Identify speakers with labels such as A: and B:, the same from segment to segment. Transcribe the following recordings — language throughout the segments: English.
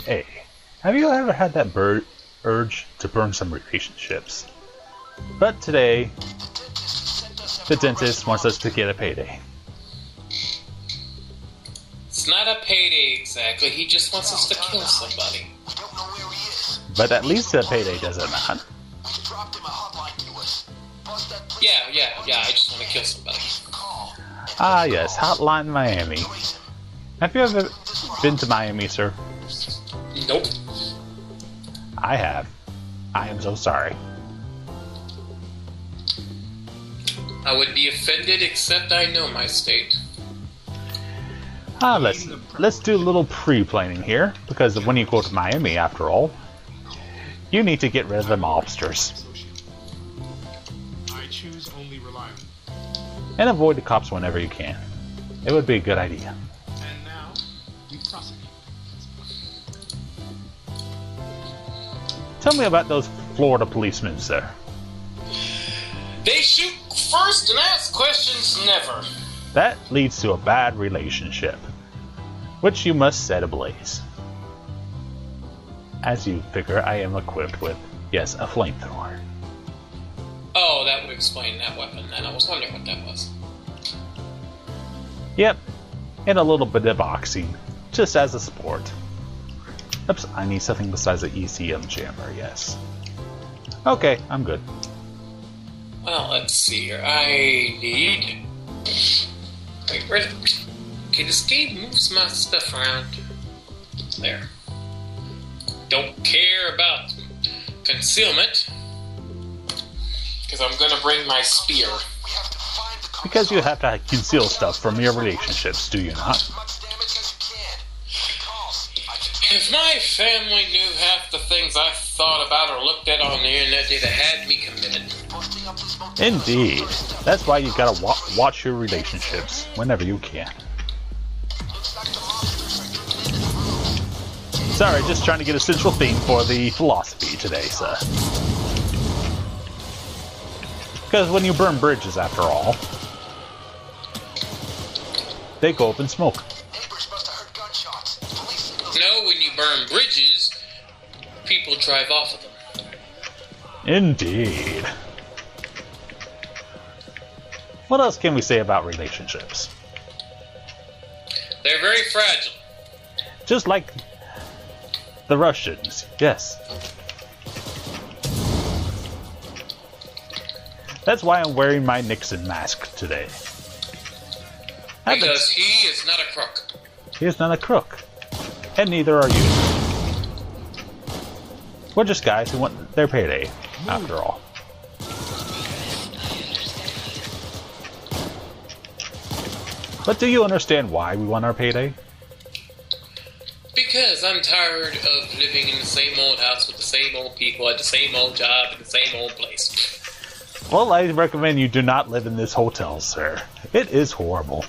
A: Hey, have you ever had that urge to burn some relationships? But today, the dentist wants us to get a payday.
B: It's not a payday exactly, he just wants us to kill somebody.
A: But at least a payday does it not.
B: Yeah, I just want to kill somebody.
A: Ah yes, Hotline Miami. Have you ever been to Miami, sir?
B: Nope.
A: I have. I am so sorry.
B: I would be offended, except I know my state.
A: Let's do a little pre-planning here, because when you go to Miami, after all, you need to get rid of the mobsters.
C: I choose only reliable.
A: And avoid the cops whenever you can. It would be a good idea.
C: And now, we prosecute.
A: Tell me about those Florida policemen, sir.
B: They shoot first and ask questions never.
A: That leads to a bad relationship, which you must set ablaze. As you figure, I am equipped with, yes, a flamethrower.
B: Oh, that would explain that weapon then. I was wondering what that was.
A: Yep, and a little bit of boxing, just as a sport. Oops, I need something besides the ECM jammer, yes. Okay, I'm good.
B: Well, let's see here. I need... Wait, where's it? Okay, this game moves my stuff around. There. Don't care about concealment. Because I'm gonna bring my spear.
A: Because you have to conceal stuff from your relationships, do you not?
B: If my family knew half the things I thought about or looked at on the internet, they'd have had me committed.
A: Indeed. That's why you gotta watch your relationships whenever you can. Sorry, just trying to get a central theme for the philosophy today, sir. Because when you burn bridges, after all, they go up in smoke.
B: No, when you burn bridges, people drive off of them.
A: Indeed. What else can we say about relationships?
B: They're very fragile.
A: Just like the Russians, yes. That's why I'm wearing my Nixon mask today.
B: Because he is not a crook.
A: He is not a crook. And neither are you. We're just guys who want their payday, after all. But do you understand why we want our payday?
B: Because I'm tired of living in the same old house with the same old people at the same old job in the same old place.
A: Well, I recommend you do not live in this hotel, sir. It is horrible.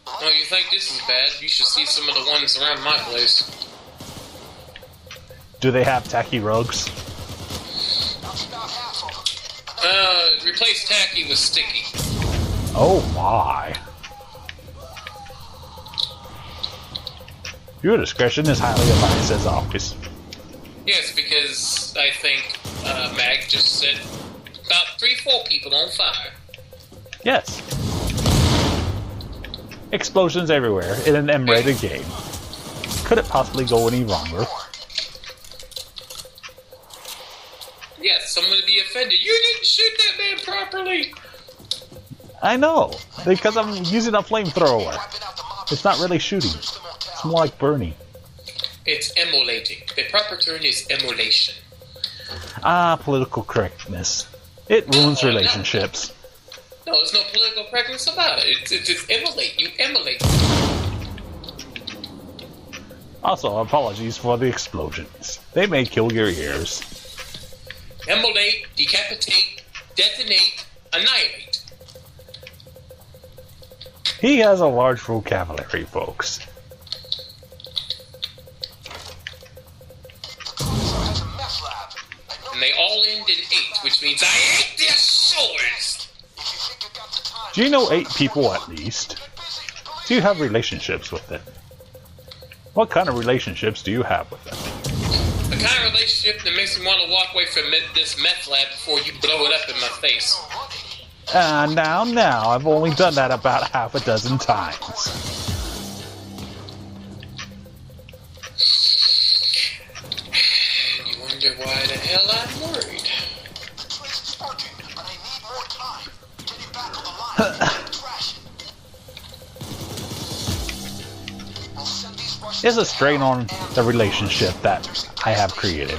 B: Oh, you think this is bad? You should see some of the ones around my place.
A: Do they have tacky rugs?
B: Replace tacky with sticky.
A: Oh my. Your discretion is highly advised, says Office.
B: Yes, because I think Mag just set about 3-4 people on fire.
A: Yes. Explosions everywhere in an M-rated game. Could it possibly go any wronger?
B: Yes, someone would be offended. You didn't shoot that man properly!
A: I know, because I'm using a flamethrower. It's not really shooting. It's more like burning.
B: It's emulating. The proper term is emulation.
A: Ah, political correctness. It ruins relationships.
B: No, there's no political correctness about it. It's emulate. You emulate.
A: Also, apologies for the explosions. They may kill your ears.
B: Emulate, decapitate, detonate, annihilate.
A: He has a large vocabulary, folks.
B: And they all end in 8, which means I hate their souls!
A: Do you know 8 people at least? Do you have relationships with it? What kind of relationships do you have with it?
B: The kind of relationship that makes me want to walk away from this meth lab before you blow it up in my face.
A: Now, I've only done that about half a dozen times.
B: You wonder why the hell I'm worried.
A: It's a strain on the relationship that I have created.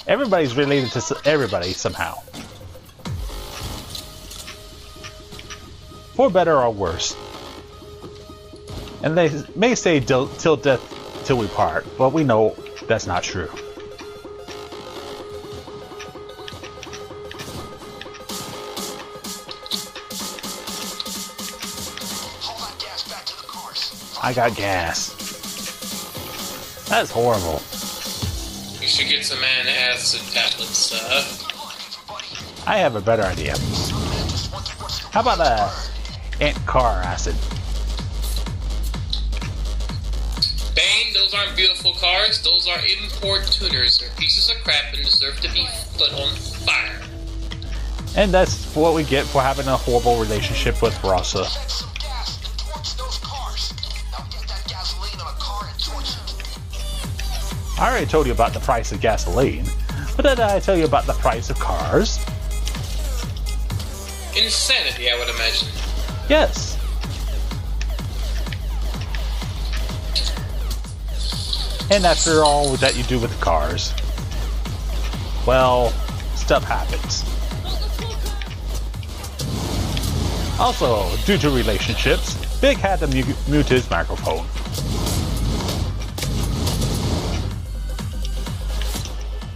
A: Everybody's related to everybody somehow. For better or worse. And they may say till death till we part, but we know that's not true. I got gas. That's horrible.
B: You should get some acid tablets,
A: I have a better idea. How about ant car acid?
B: Bane, those aren't beautiful cars. Those are import tuners. They're pieces of crap and deserve to be put on fire.
A: And that's what we get for having a horrible relationship with Rossa. I already told you about the price of gasoline, but did I tell you about the price of cars?
B: Insanity, I would imagine.
A: Yes. And after all that you do with cars, well, stuff happens. Also, due to relationships, Big had to mute his microphone.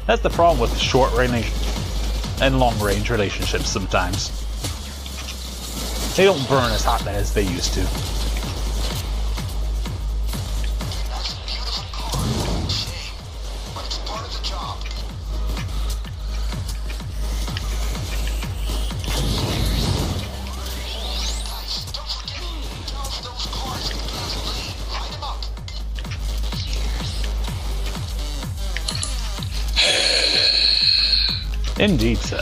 A: That's the problem with short range and long range relationships sometimes. They don't burn as hot as they used to. Indeed, sir.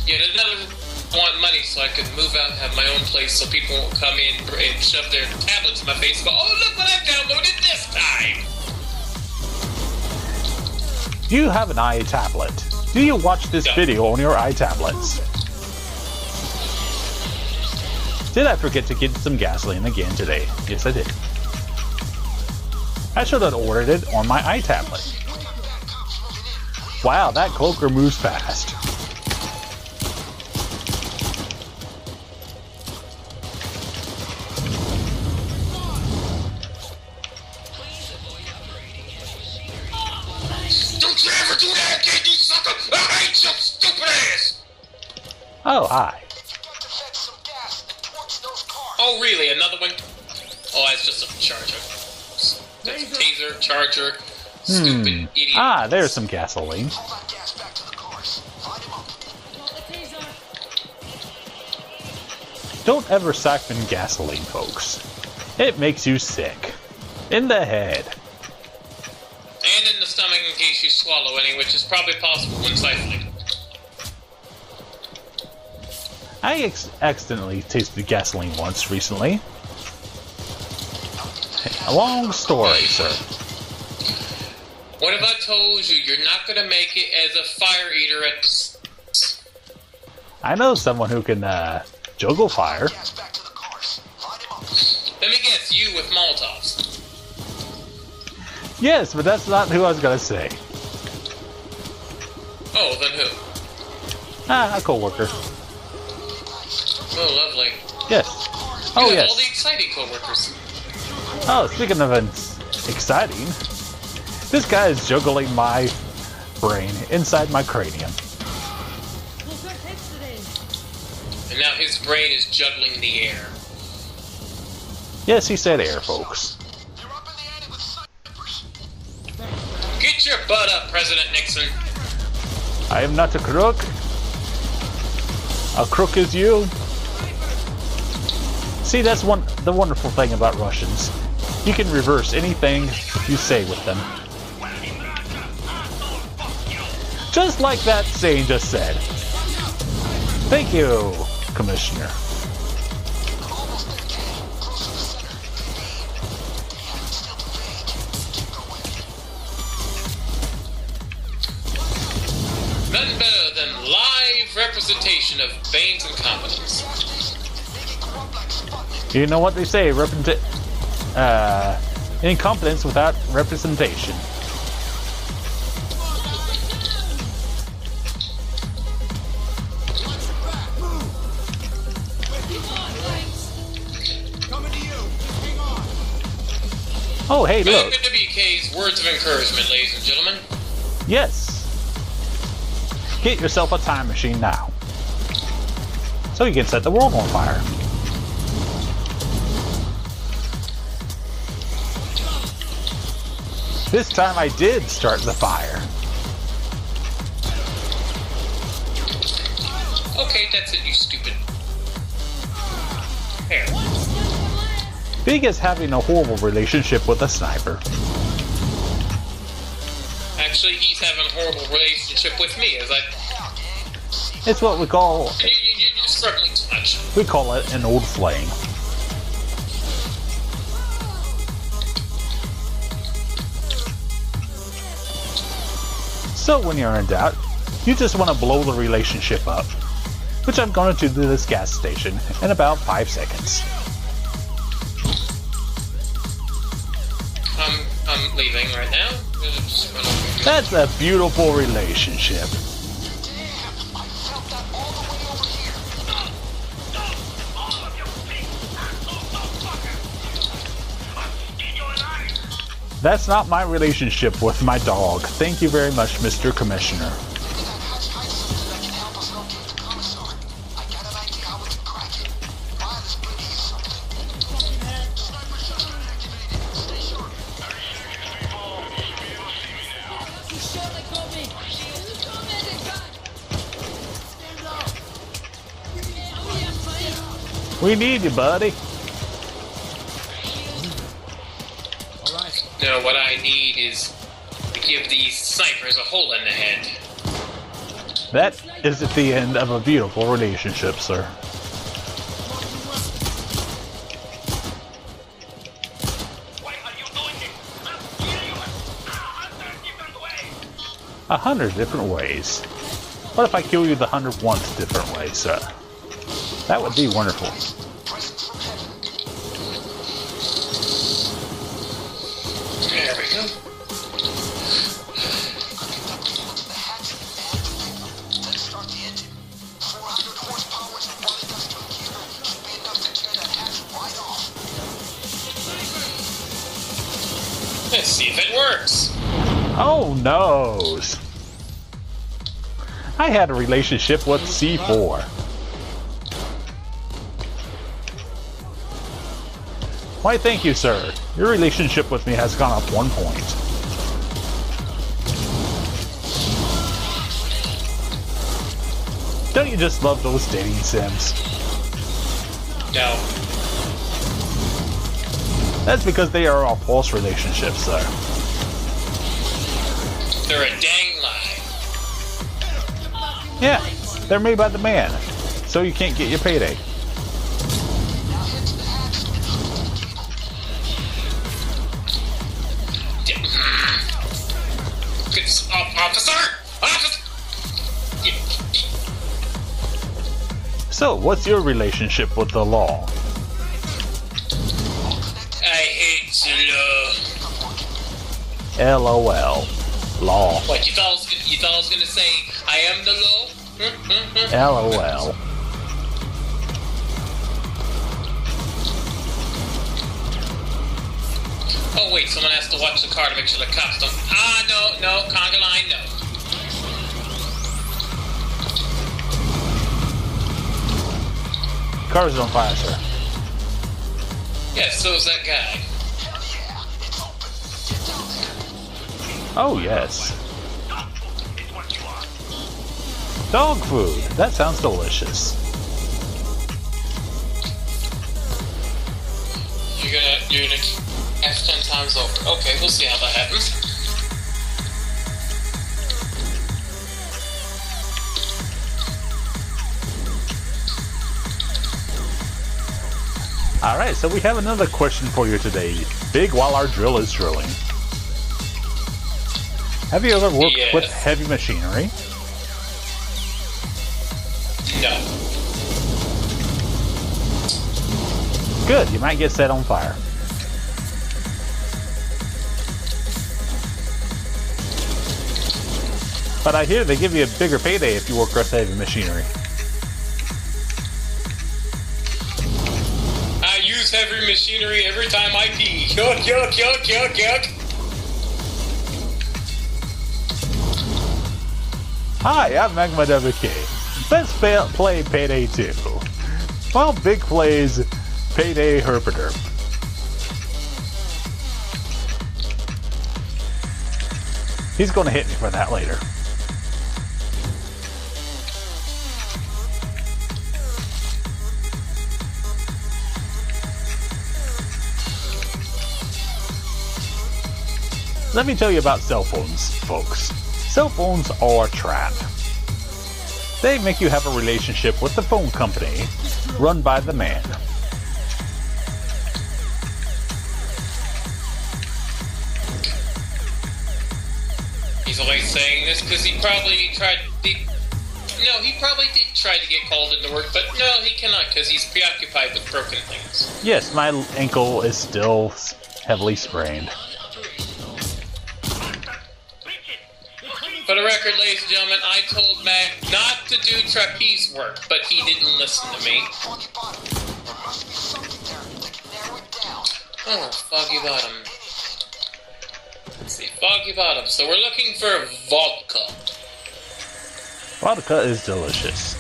B: Yeah, another want money so I can move out and have my own place so people won't come in and shove their tablets in my face and go, oh, look what I downloaded this time!
A: Do you have an iTablet? Do you watch this video on your iTablets? Did I forget to get some gasoline again today? Yes, I did. I should have ordered it on my iTablet. Wow, that cloaker moves fast.
B: Don't you ever do that again, you sucker! I hate your stupid ass!
A: Oh, hi.
B: Oh, really? Another one? Oh, it's just a charger. That's a taser, charger. Stupid idiot.
A: Ah, there's some gasoline. Don't ever siphon gasoline, folks. It makes you sick. In the head.
B: And in the stomach in case you swallow any, which is probably possible when siphoning.
A: I accidentally tasted gasoline once recently. A long story, sir.
B: What if I told you you're not going to make it as a fire eater at the...
A: I know someone who can juggle fire.
B: Let me guess, you with Molotovs.
A: Yes, but that's not who I was going to say.
B: Oh, then who?
A: Ah, a co-worker.
B: Oh, lovely.
A: Yes. Oh,
B: You have
A: yes.
B: all the exciting co-workers.
A: Oh, speaking of exciting, this guy is juggling my brain inside my cranium.
B: And now his brain is juggling the air.
A: Yes, he said air, folks.
B: Get your butt up, President Nixon.
A: I am not a crook. A crook is you? See, that's the wonderful thing about Russians. You can reverse anything you say with them. Just like that saying just said. Thank you, Commissioner.
B: None better than live representation of Bane's incompetence.
A: You know what they say, incompetence without representation. Oh, hey, look.
B: WK's words of encouragement, ladies and gentlemen.
A: Yes. Get yourself a time machine now. So you can set the world on fire. This time I did start the fire.
B: Okay, that's it, you stupid. Here.
A: Big is having a horrible relationship with a sniper.
B: Actually, he's having a horrible relationship with me, as I...
A: It's what we call...
B: You're struggling too much.
A: We call it an old flame. So when you're in doubt, you just want to blow the relationship up. Which I'm going to do to this gas station in about 5 seconds.
B: I'm leaving right now.
A: That's a beautiful relationship. That's not my relationship with my dog. Thank you very much, Mr. Commissioner. We need you, buddy.
B: No, what I need is to give these snipers a hole in the head.
A: That is at the end of a beautiful relationship, sir.
D: Why are you doing it? I'll kill you 100 different ways.
A: 100 different ways. What if I kill you the 101st different way, sir? That would be wonderful.
B: There we go. Let's see if it works.
A: Oh, noes. I had a relationship with C4. Why, thank you, sir. Your relationship with me has gone up 1 point. Don't you just love those dating sims?
B: No.
A: That's because they are all false relationships, sir.
B: They're a dang lie.
A: Yeah, they're made by the man, so you can't get your payday.
B: Officer!
A: So, what's your relationship with the law?
B: I hate the law.
A: LOL. Law.
B: What, you thought I was gonna say, I am the law?
A: LOL.
B: Oh wait, someone has to watch the car to make sure the cops don't... no, conga line, no.
A: Car's on fire, sir.
B: Yeah, so is that guy.
A: Oh, yes. Dog food. That sounds delicious.
B: You're gonna F 10 times over. Okay, we'll see how that happens.
A: Alright, so we have another question for you today. Big while our drill is drilling. Have you ever worked with heavy machinery?
B: No.
A: Good, you might get set on fire. But I hear they give you a bigger payday if you work with heavy machinery.
B: I use heavy machinery every time I pee. Yuck, yuck, yuck, yuck, yuck.
A: Hi, I'm Magma WK. Let's play Payday 2. Well, Big plays Payday Herpaderp. He's going to hit me for that later. Let me tell you about cell phones, folks. Cell phones are a trap. They make you have a relationship with the phone company run by the man.
B: He's only saying this because he probably tried. He probably did try to get called into work, but no, he cannot because he's preoccupied with broken things.
A: Yes, my ankle is still heavily sprained.
B: For the record, ladies and gentlemen, I told Mac not to do trapeze work, but he didn't listen to me. Oh, Foggy Bottom. Let's see, Foggy Bottom. So we're looking for vodka.
A: Vodka is delicious.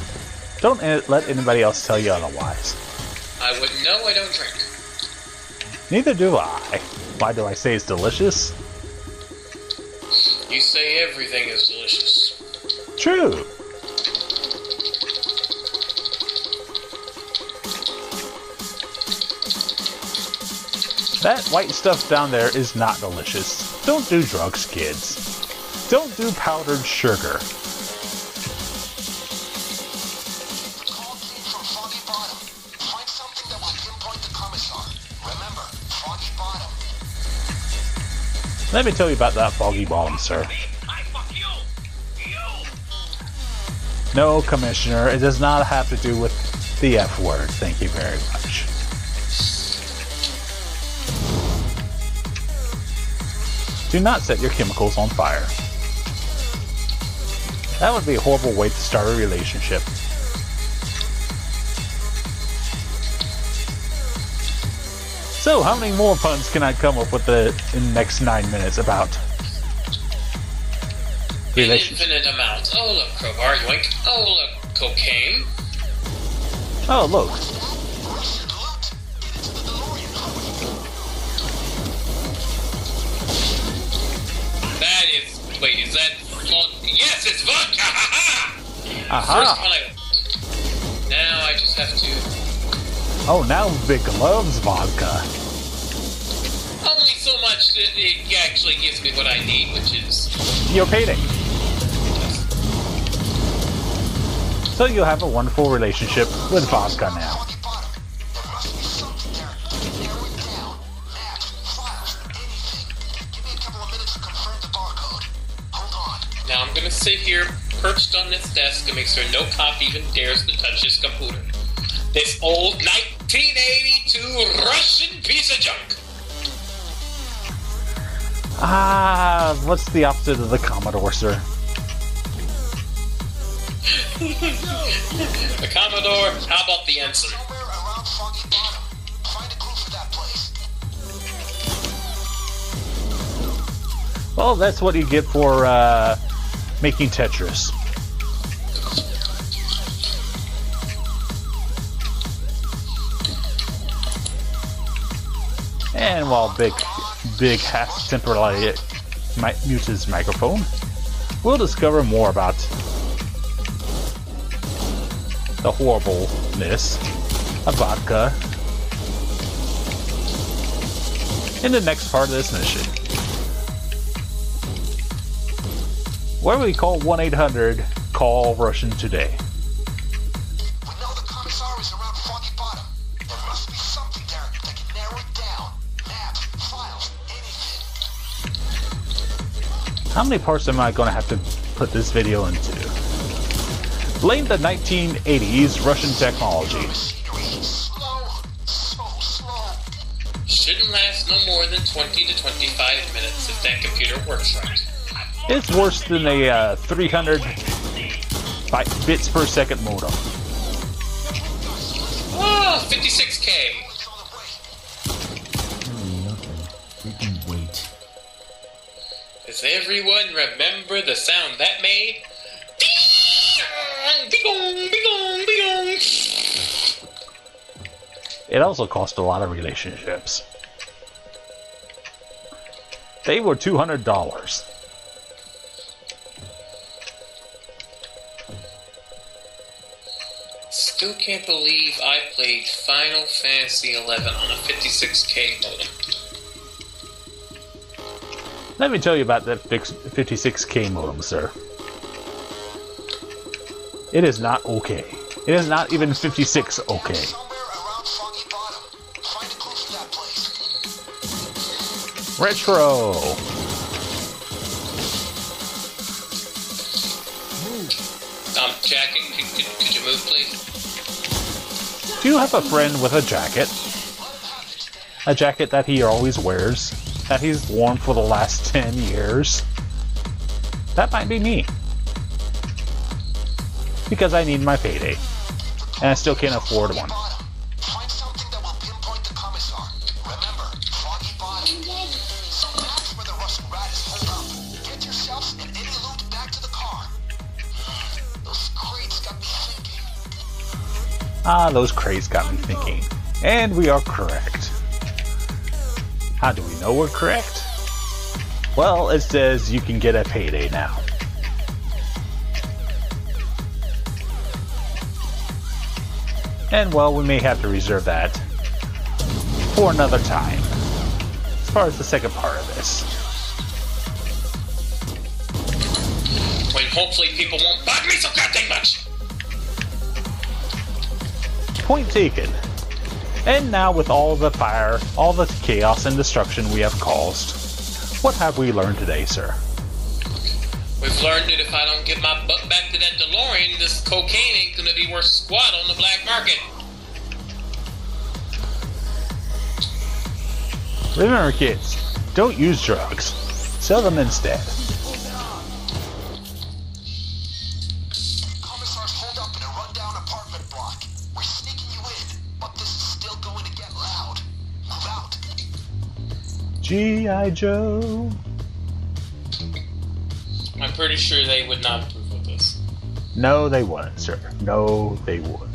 A: Don't let anybody else tell you otherwise.
B: I wouldn't know, I don't drink.
A: Neither do I. Why do I say it's delicious?
B: You say everything is delicious.
A: True. That white stuff down there is not delicious. Don't do drugs, kids. Don't do powdered sugar. Let me tell you about that Foggy Bottom, sir. No, Commissioner, it does not have to do with the F word. Thank you very much. Do not set your chemicals on fire. That would be a horrible way to start a relationship. So, how many more puns can I come up with in the next 9 minutes about relationships?
B: An infinite amount. Oh, look, crowbar, yoink. Oh, look, cocaine.
A: Oh, look.
B: That is... Wait, is that... Yes, it's vodka! Ha-ha!
A: Aha!
B: First one now I just have to...
A: Oh, now Vic loves vodka.
B: Only so much that it actually gives me what I need, which is...
A: Your payday. So you'll have a wonderful relationship with vodka now.
B: Now I'm gonna sit here, perched on this desk, and make sure no cop even dares to touch this computer. This old 1982 Russian piece of junk.
A: Ah, what's the opposite of the Commodore, sir?
B: The Commodore, how about the Ensign?
A: Well, that's what you get for making Tetris. And while Big has to temporarily mute his microphone, we'll discover more about the horribleness of vodka in the next part of this mission, where we call 1-800-CALL Russian today.
E: We know the commissar is around Foggy Bottom. There must be something there that can narrow it down. Map, files, anything.
A: How many parts am I going to have to put this video into? Blame the 1980s Russian technology.
E: Machinery, slow, so slow.
B: Shouldn't last no more than 20 to 25 minutes if that computer works right.
A: It's worse than a 300 bits per second modem.
B: Oh, 56K.
E: It's on the way.
F: Nothing. We can wait.
B: Does everyone remember the sound that made? Bing-ong, bing-ong, bing-ong.
A: It also cost a lot of relationships. They were $200.
B: Still can't believe I played Final Fantasy XI on a 56K modem.
A: Let me tell you about that 56K modem, sir. It is not okay. It is not even 56 okay.
E: Somewhere around Foggy Bottom. Find a clue for that place.
A: Retro!
B: Jacket, could you move, please?
A: Do you have a friend with a jacket? A jacket that he always wears? That he's worn for the last 10 years? That might be me. Because I need my payday. And I still can't afford one.
E: Find something that will pinpoint the commissar. Remember, Foggy Bottom. So that's where the Russian rat is holed up. Get yourselves and any loot back to the car. Those crates got me thinking.
A: Ah, those crates got me thinking. And we are correct. How do we know we're correct? Well, it says you can get a payday now. And well, we may have to reserve that for another time. As far as the second part of this.
B: When hopefully people won't bug me so goddamn much!
A: Point taken. And now with all the fire, all the chaos and destruction we have caused, what have we learned today, sir?
B: We've learned that if I don't get my butt back to that DeLorean, this cocaine ain't gonna be worth squat on the black market.
A: Remember, kids, don't use drugs. Sell them instead.
E: Commissar's holed up in a rundown apartment block. We're sneaking you in, but this is still going to get loud. Move out.
A: G.I. Joe.
B: I'm pretty sure they would not approve of this.
A: No, they wouldn't, sir. No, they wouldn't.